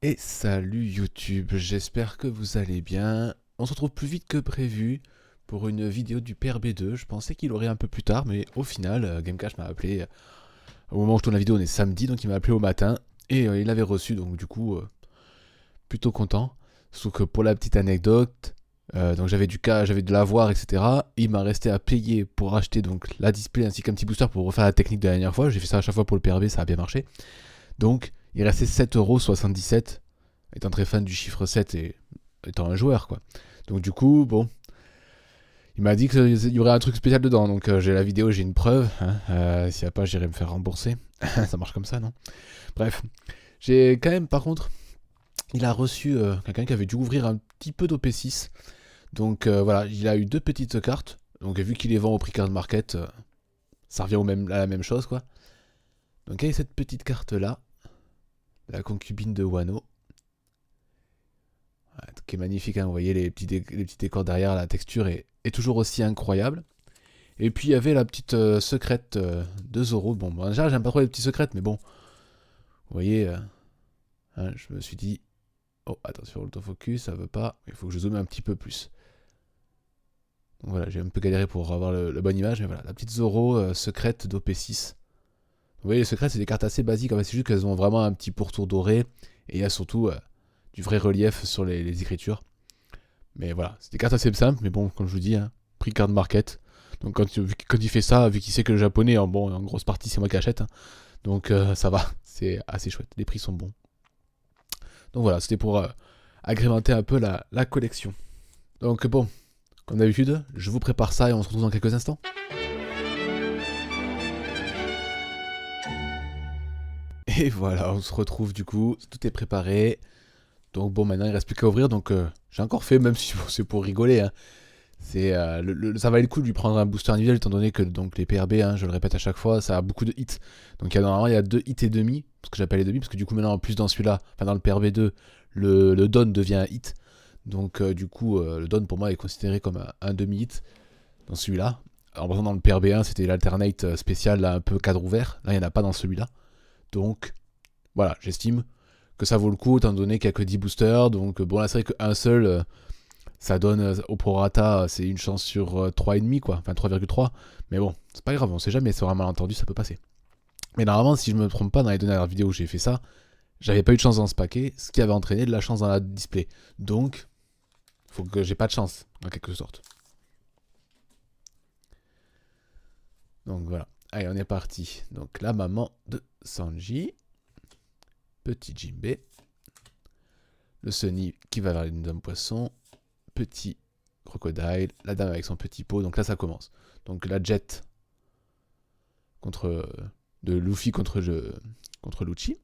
Et salut YouTube, j'espère que vous allez bien. On se retrouve plus vite que prévu pour une vidéo du PRB2. Je pensais qu'il aurait un peu plus tard, mais au final, Gamecash m'a appelé. Au moment où je tourne la vidéo, on est samedi, donc il m'a appelé au matin. Et il l'avait reçu, donc du coup, plutôt content. Sauf que pour la petite anecdote, donc j'avais j'avais de l'avoir, etc. Il m'a resté à payer pour acheter donc la display ainsi qu'un petit booster pour refaire la technique de la dernière fois. J'ai fait ça à chaque fois pour le PRB, ça a bien marché. Donc, il restait 7,77 €. Étant très fan du chiffre 7 et étant un joueur, quoi. Donc, du coup, bon, il m'a dit qu'il y aurait un truc spécial dedans. Donc, j'ai la vidéo, j'ai une preuve. Hein. S'il n'y a pas, j'irai me faire rembourser. Ça marche comme ça, non? Bref, j'ai quand même, par contre, il a reçu quelqu'un qui avait dû ouvrir un petit peu d'OP6. Donc, voilà, il a eu deux petites cartes. Donc, vu qu'il les vend au prix card market, ça revient à la même chose, quoi. Donc, il y a cette petite carte-là, la concubine de Wano. Qui est magnifique, hein, vous voyez les petits décors derrière, la texture est toujours aussi incroyable. Et puis il y avait la petite secrète de Zoro. Bon, déjà j'aime pas trop les petites secrètes, mais bon, vous voyez, hein, je me suis dit, oh attention, l'autofocus, ça veut pas, il faut que je zoome un petit peu plus. Donc voilà, j'ai un peu galéré pour avoir la bonne image, mais voilà, la petite Zoro secrète d'OP6. Vous voyez, les secrètes, c'est des cartes assez basiques, c'est juste qu'elles ont vraiment un petit pourtour doré, et il y a surtout du vrai relief sur les écritures. Mais voilà, c'est des cartes assez simples, mais bon, comme je vous dis, hein, prix card market. Donc quand il fait ça, vu qu'il sait que le japonais, en grosse partie, c'est moi qui achète. Hein, donc ça va, c'est assez chouette. Les prix sont bons. Donc voilà, c'était pour agrémenter un peu la collection. Donc bon, comme d'habitude, je vous prépare ça et on se retrouve dans quelques instants. Et voilà, on se retrouve du coup, tout est préparé. Donc bon, maintenant il reste plus qu'à ouvrir. Donc j'ai encore fait, même si bon, c'est pour rigoler. Hein. Ça valait le coup de lui prendre un booster individuel étant donné que donc, les PRB, hein, je le répète à chaque fois, ça a beaucoup de hits. Donc normalement il y a 2 hits et demi, ce que j'appelle les demi, parce que du coup maintenant en plus dans celui-là, enfin dans le PRB2, le Don devient un hit. Donc du coup le Don pour moi est considéré comme un demi-hit dans celui-là. Alors par exemple dans le PRB1 c'était l'alternate spécial là, un peu cadre ouvert, là il n'y en a pas dans celui-là. Donc voilà, j'estime que ça vaut le coup étant donné qu'il n'y a que 10 boosters. Donc bon là c'est vrai qu'un seul... ça donne au prorata, c'est une chance sur 3,5 quoi, enfin 3,3. Mais bon, c'est pas grave, on sait jamais, sur un malentendu, ça peut passer. Mais normalement, si je me trompe pas, dans les dernières vidéos où j'ai fait ça, j'avais pas eu de chance dans ce paquet, ce qui avait entraîné de la chance dans la display. Donc, faut que j'ai pas de chance, en quelque sorte. Donc voilà. Allez, on est parti. Donc la maman de Sanji, petit Jinbe, le Sunny qui va vers une dame poisson, petit Crocodile, la dame avec son petit pot. Donc là, ça commence. Donc la Jet contre de Luffy contre Lucci.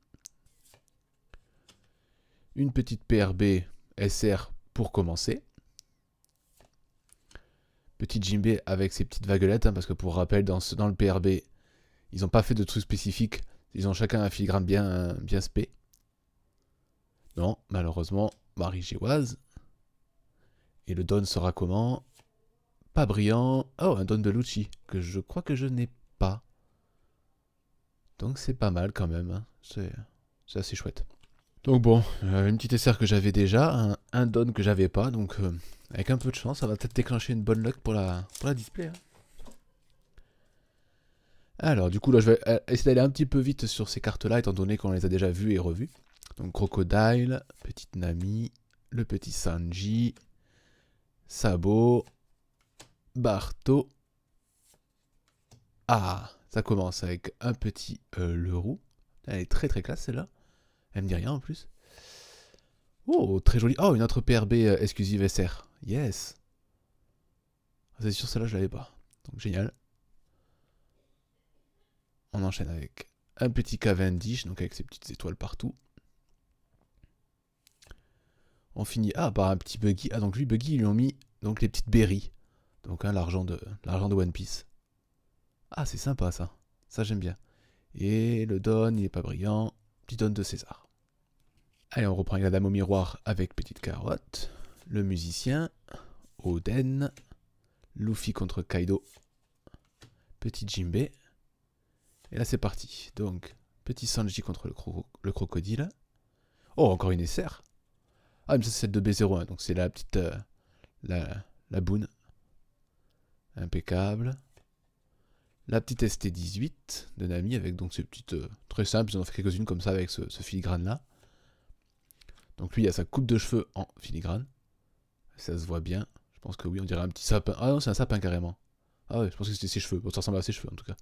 Une petite PRB SR pour commencer. Petit Jinbe avec ses petites vaguelettes, hein, parce que pour rappel, dans le PRB, ils n'ont pas fait de trucs spécifiques. Ils ont chacun un filigrane bien spé. Non, malheureusement, Marie Géoise. Et le Don sera comment? Pas brillant. Oh, un Don de Lucci, que je crois que je n'ai pas. Donc c'est pas mal quand même. Hein. C'est assez chouette. Donc bon, une petite SR que j'avais déjà, un Don que j'avais pas, donc avec un peu de chance, ça va peut-être déclencher une bonne luck pour la display. Hein. Alors du coup là je vais essayer d'aller un petit peu vite sur ces cartes-là, étant donné qu'on les a déjà vues et revues. Donc Crocodile, petite Nami, le petit Sanji, Sabo, Barto. Ah, ça commence avec un petit Leroux. Elle est très très classe celle-là. Elle me dit rien en plus. Oh, très jolie. Oh, une autre PRB exclusive SR. Yes. C'est sûr, celle-là, je l'avais pas. Donc, génial. On enchaîne avec un petit Cavendish, donc avec ses petites étoiles partout. On finit par un petit Buggy. Ah, donc lui, Buggy, ils lui ont mis donc les petites berries. Donc, hein, l'argent de One Piece. Ah, c'est sympa, ça. Ça, j'aime bien. Et le Don, il est pas brillant. Petit Don de César. Allez, on reprend avec la dame au miroir avec petite carotte. Le musicien. Oden. Luffy contre Kaido. Petit Jinbe. Et là, c'est parti. Donc, petit Sanji contre le crocodile. Oh, encore une SR. Ah, mais ça c'est celle de B01, donc c'est la petite... la boune. Impeccable. La petite ST18 de Nami avec donc ces petites... très simples, ils en ont fait quelques-unes comme ça avec ce filigrane-là. Donc lui, il a sa coupe de cheveux en filigrane. Ça se voit bien. Je pense que oui, on dirait un petit sapin. Ah non, c'est un sapin carrément. Ah ouais, je pense que c'était ses cheveux. Bon, ça ressemble à ses cheveux en tout cas.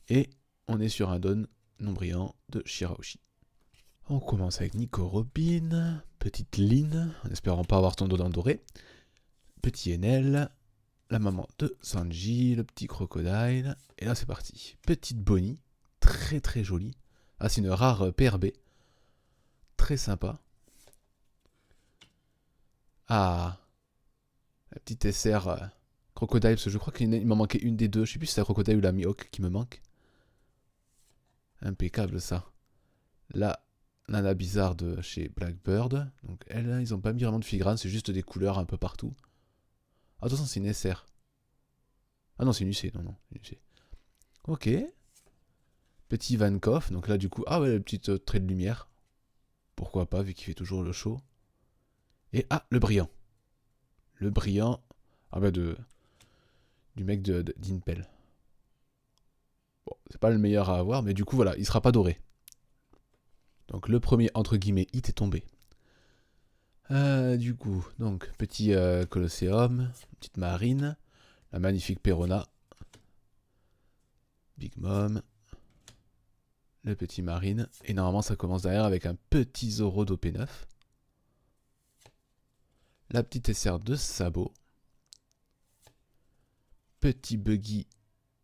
Et on est sur un don non brillant de Shirahoshi. On commence avec Nico Robin, petite Lynn, en espérant pas avoir son dos dans le doré. Petit Enel, la maman de Sanji, le petit Crocodile. Et là c'est parti. Petite Bonnie, très très jolie. Ah, c'est une rare PRB. Très sympa. Ah, la petite SR Crocodile, parce que je crois qu'il m'en manquait une des deux. Je sais plus si c'est la Crocodile ou la Mihawk qui me manque. Impeccable ça. La Nana bizarre de chez Blackbird. Donc elle, ils ont pas mis vraiment de filigrane, c'est juste des couleurs un peu partout. Ah, attention, c'est une SR. Ah non, c'est une UC, non, une UC. Ok. Petit Van Gogh, donc là du coup, ah ouais, le petit trait de lumière. Pourquoi pas, vu qu'il fait toujours le show. Et ah, le brillant. Le brillant, ah bah du mec d'Inpel. Bon, c'est pas le meilleur à avoir, mais du coup voilà, il sera pas doré. Donc le premier, entre guillemets, hit est tombé. Du coup, donc, petit Colosseum, petite Marine, la magnifique Perona, Big Mom, le petit Marine, et normalement ça commence derrière avec un petit Zoro d'OP9, la petite SR de Sabot, petit Buggy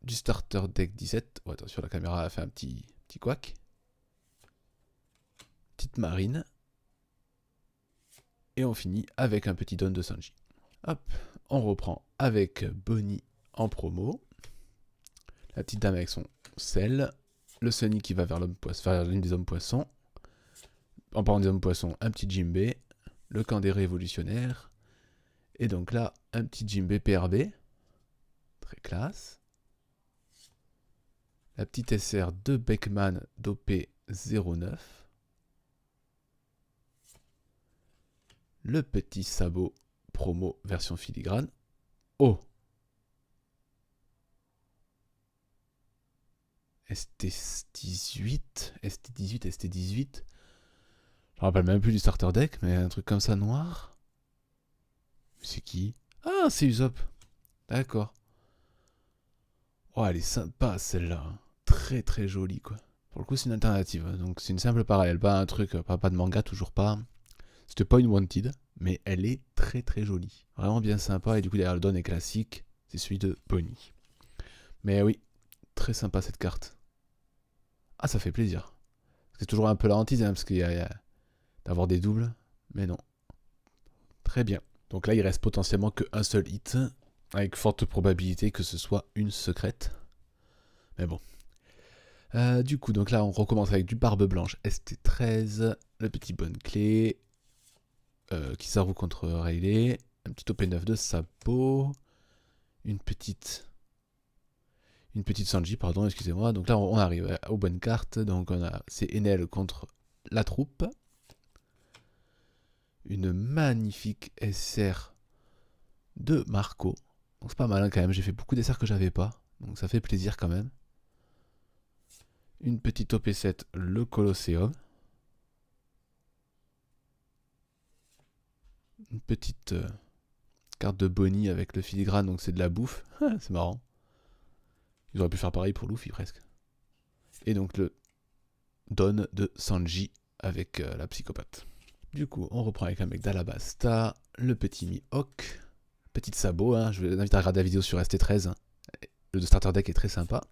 du Starter Deck 17, oh, attention la caméra a fait un petit couac, petite Marine, et on finit avec un petit Don de Sanji. Hop, on reprend avec Bonnie en promo, la petite dame avec son sel, le Sunny qui va vers l'une des hommes poissons, en parlant des hommes poissons, un petit Jimbei, le camp des révolutionnaires, et donc là, un petit Jimbei PRB, très classe, la petite SR de Beckman d'OP09, le petit sabot promo version filigrane. Oh, ST18, ST18, ST18. Je me rappelle même plus du starter deck, mais un truc comme ça noir. C'est qui? Ah, c'est Usopp. D'accord. Oh, elle est sympa celle-là. Très très jolie quoi. Pour le coup, c'est une alternative. Donc c'est une simple parallèle, pas un truc, pas de manga, toujours pas. C'était pas une wanted, mais elle est très très jolie. Vraiment bien sympa, et du coup derrière le don est classique, c'est celui de Bonnie. Mais oui, très sympa cette carte. Ah, ça fait plaisir. C'est toujours un peu la hantise, hein, parce qu'il y a d'avoir des doubles, mais non. Très bien. Donc là, il reste potentiellement qu'un seul hit, avec forte probabilité que ce soit une secrète. Mais bon. Du coup, donc là, on recommence avec du Barbe Blanche ST13, le petit bonne clé, Kizaru contre Rayleigh, un petit OP9 de Sabot, une petite Sanji, pardon, excusez-moi. Donc là, on arrive aux bonnes cartes. Donc c'est Enel contre la troupe. Une magnifique SR de Marco. Donc c'est pas mal hein, quand même, j'ai fait beaucoup d'SR que j'avais pas. Donc ça fait plaisir quand même. Une petite OP7, le Colosseum. Une petite carte de Bonnie avec le filigrane, donc c'est de la bouffe. C'est marrant. Ils auraient pu faire pareil pour Luffy presque. Et donc le Don de Sanji avec la psychopathe. Du coup, on reprend avec un mec d'Alabasta, le petit Mihawk, petite sabot, hein, je vous invite à regarder la vidéo sur ST13, le starter deck est très sympa.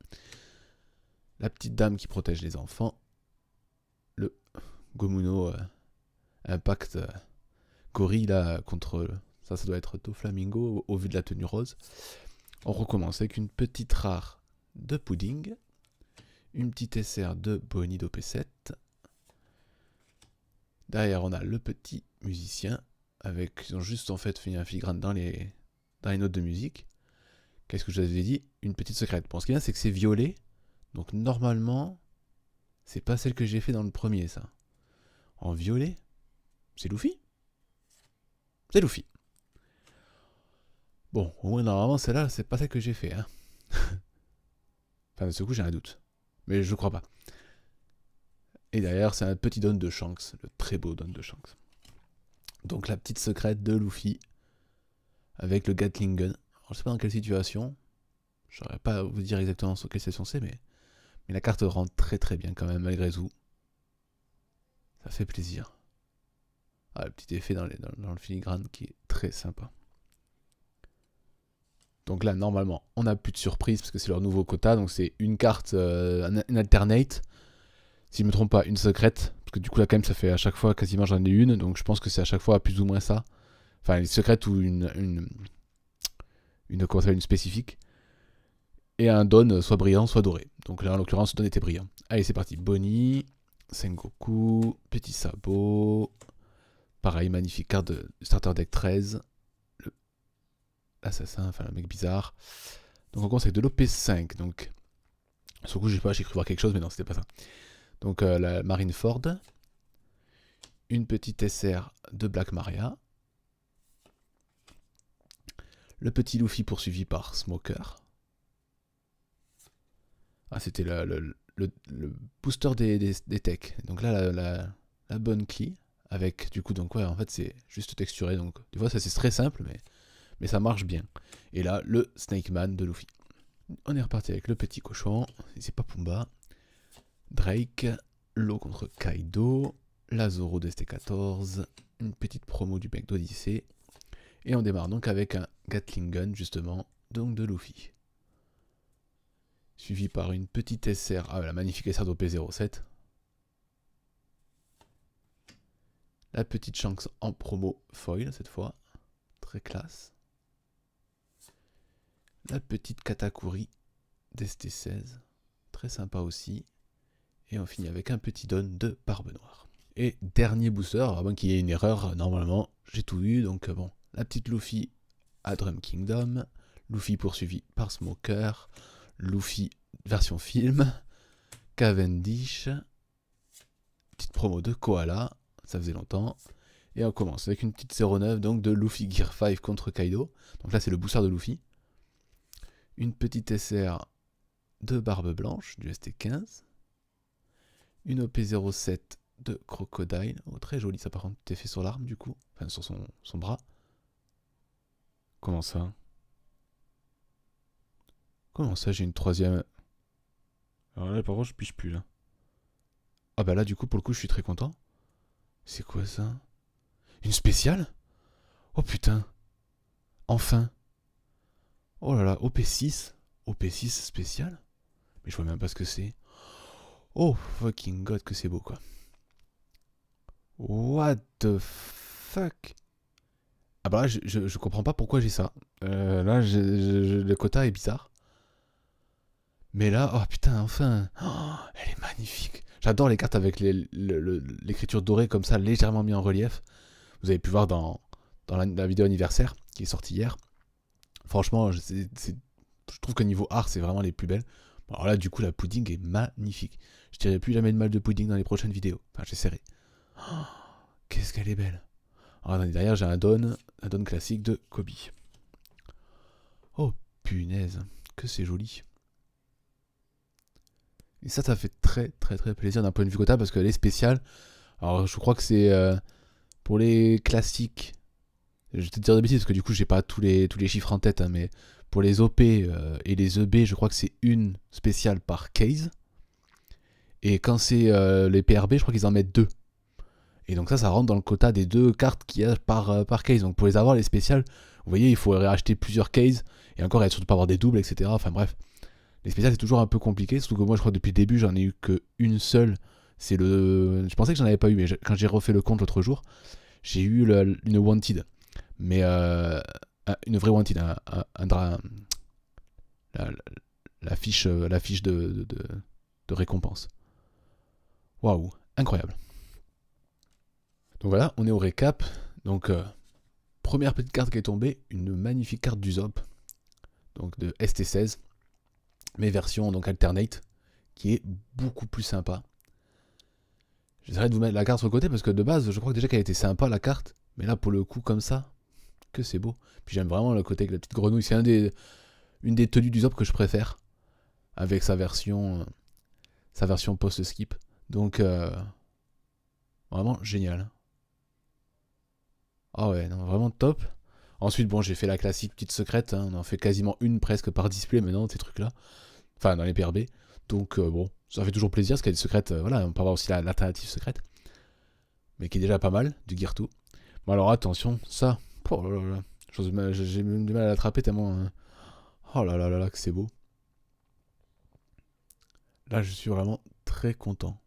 La petite dame qui protège les enfants, le Gomuno Impact Gorille là, contre, ça doit être Doflamingo au vu de la tenue rose. On recommence avec une petite rare de Pudding, une petite SR de Bonnie d'OP7. Derrière, on a le petit musicien, ils ont juste en fait fait un filigrane dans les notes de musique. Qu'est-ce que je vous avais dit? Une petite secrète. Bon, ce qui est bien, c'est que c'est violet, donc normalement, c'est pas celle que j'ai fait dans le premier, ça. En violet. C'est Luffy? C'est Luffy. Bon, au moins normalement celle-là, c'est pas celle que j'ai fait. Hein. Enfin, de ce coup, j'ai un doute. Mais je crois pas. Et derrière, c'est un petit don de Shanks. Le très beau don de Shanks. Donc la petite secrète de Luffy. Avec le Gatling Gun. Alors, je sais pas dans quelle situation. Je saurais pas vous dire exactement sur quelle situation c'est, mais la carte rentre très très bien quand même, malgré tout. Ça fait plaisir. Ah, le petit effet dans le filigrane qui est très sympa. Donc là, normalement, on n'a plus de surprise parce que c'est leur nouveau quota. Donc c'est une carte, une alternate. Si je ne me trompe pas, une secrète. Parce que du coup, là, quand même, ça fait à chaque fois quasiment j'en ai une. Donc je pense que c'est à chaque fois plus ou moins ça. Enfin, une secrète ou une spécifique. Et un don soit brillant, soit doré. Donc là, en l'occurrence, le don était brillant. Allez, c'est parti. Bonnie, Sengoku, Petit Sabot. Pareil, magnifique carte de starter deck 13. L'assassin, enfin le mec bizarre. Donc on commence avec de l'OP5. Donc, sur le coup, j'ai cru voir quelque chose, mais non, c'était pas ça. Donc la Marineford. Une petite SR de Black Maria. Le petit Luffy poursuivi par Smoker. Ah, c'était le booster des techs. Donc là, la bonne clé. Avec du coup, donc ouais, en fait, c'est juste texturé. Donc, des fois, ça c'est très simple, mais ça marche bien. Et là, le Snake Man de Luffy. On est reparti avec le petit cochon. C'est pas Pumba. Drake. L'eau contre Kaido. La Zoro d'ST14. Une petite promo du mec d'Odyssée. Et on démarre donc avec un Gatling Gun, justement, donc de Luffy. Suivi par une petite SR. Ah, la magnifique SR d'OP07. La petite Shanks en promo foil, cette fois. Très classe. La petite Katakuri d'ST16. Très sympa aussi. Et on finit avec un petit don de Barbe Noire. Et dernier booster, à moins qu'il y ait une erreur, normalement, j'ai tout eu. Donc bon, la petite Luffy à Drum Kingdom. Luffy poursuivi par Smoker. Luffy version film. Cavendish. Petite promo de Koala. Ça faisait longtemps. Et on commence avec une petite 09 donc de Luffy Gear 5 contre Kaido. Donc là c'est le booster de Luffy. Une petite SR de Barbe Blanche du ST15. Une OP07 de Crocodile. Oh, très joli ça par contre, t'es fait sur l'arme du coup. Enfin sur son bras. Comment ça? Comment ça j'ai une troisième? Alors là par contre je piche plus là. Ah bah là du coup pour le coup je suis très content. C'est quoi ça? Une spéciale? Oh putain. Enfin. Oh là là, OP6. OP6 spécial? Mais je vois même pas ce que c'est. Oh fucking god que c'est beau quoi. What the fuck? Ah bah là je comprends pas pourquoi j'ai ça. Là le quota est bizarre. Mais là, oh putain, enfin. Oh, elle est magnifique. J'adore les cartes avec l'écriture dorée comme ça, légèrement mis en relief. Vous avez pu voir dans la vidéo anniversaire qui est sortie hier. Franchement, je trouve que niveau art, c'est vraiment les plus belles. Alors là, du coup, la pudding est magnifique. Je dirais plus jamais de mal de pudding dans les prochaines vidéos. Enfin, j'essaierai. Oh, qu'est-ce qu'elle est belle. Alors, derrière, j'ai un don classique de Kobe. Oh, punaise, que c'est joli. Et ça fait très très très plaisir d'un point de vue quota parce qu'elle est spéciale. Alors, je crois que c'est pour les classiques. Je vais te dire des bêtises parce que du coup, j'ai pas tous les chiffres en tête, hein, mais pour les OP et les EB, je crois que c'est une spéciale par case. Et quand c'est les PRB, je crois qu'ils en mettent 2. Et donc ça rentre dans le quota des 2 cartes qu'il y a par case. Donc pour les avoir, les spéciales, vous voyez, il faut acheter plusieurs cases. Et encore, il faut surtout pas avoir des doubles, etc. Enfin bref. Les spéciales, c'est toujours un peu compliqué. Surtout que moi, je crois que depuis le début, j'en ai eu qu'une seule. C'est le... Je pensais que j'en avais pas eu, mais quand j'ai refait le compte l'autre jour, j'ai eu une Wanted. Mais une vraie Wanted. La fiche de récompense. Waouh, incroyable. Donc voilà, on est au récap. Donc, première petite carte qui est tombée, une magnifique carte d'Usopp, donc de ST16, mais version donc alternate, qui est beaucoup plus sympa. J'essaierai de vous mettre la carte sur le côté parce que de base, je crois que déjà qu'elle était sympa la carte. Mais là, pour le coup, comme ça, que c'est beau. Puis j'aime vraiment le côté avec la petite grenouille. C'est une des tenues du Zop que je préfère. Avec sa version post-skip. Donc, vraiment génial. Ah ouais, non, vraiment top. Ensuite, bon, j'ai fait la classique petite secrète. Hein. On en fait quasiment une presque par display maintenant, ces trucs-là. Enfin, dans les PRB. Donc, bon, ça fait toujours plaisir parce qu'il y a des secrètes. Voilà, on peut avoir aussi l'alternative secrète. Mais qui est déjà pas mal, du Gear 2. Bon, alors attention, ça. Oh là là là. J'ai même du mal à l'attraper tellement. Oh là là là là, que c'est beau. Là, je suis vraiment très content.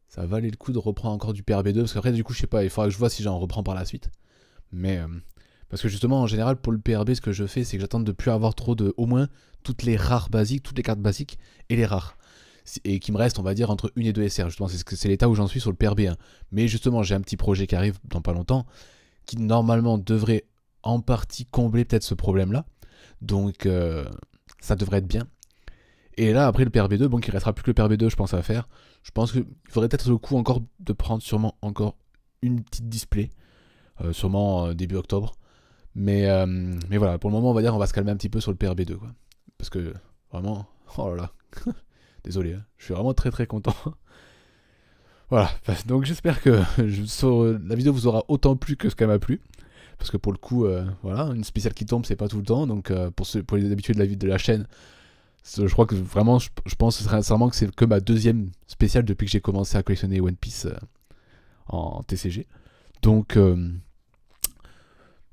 Ça valait le coup de reprendre encore du PRB2 parce qu'après, du coup, je sais pas, il faudra que je vois si j'en reprends par la suite. Mais. Parce que justement, en général, pour le PRB, ce que je fais, c'est que j'attends de plus avoir trop de. Au moins, toutes les rares basiques, toutes les cartes basiques et les rares. Et qui me reste, on va dire, entre 1 et 2 SR. Justement, c'est l'état où j'en suis sur le PRB1. Mais justement, j'ai un petit projet qui arrive dans pas longtemps, qui normalement devrait en partie combler peut-être ce problème-là. Donc, ça devrait être bien. Et là, après le PRB2, bon, il restera plus que le PRB2, je pense, à faire. Je pense qu'il faudrait peut-être le coup encore de prendre sûrement encore une petite display. Sûrement début octobre. Mais voilà, pour le moment, on va dire on va se calmer un petit peu sur le PRB2, quoi. Parce que, vraiment, oh là là. Désolé, hein, je suis vraiment très très content. Voilà, donc j'espère que la vidéo vous aura autant plu que ce qu'elle m'a plu. Parce que pour le coup, voilà, une spéciale qui tombe, c'est pas tout le temps. Donc pour les habitués de la chaîne, je crois que vraiment, je pense sincèrement que c'est que ma deuxième spéciale depuis que j'ai commencé à collectionner One Piece en TCG. Donc,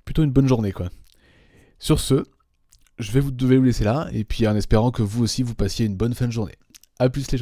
plutôt une bonne journée, quoi. Sur ce, devais vous laisser là, et puis en espérant que vous aussi vous passiez une bonne fin de journée. A plus les gens.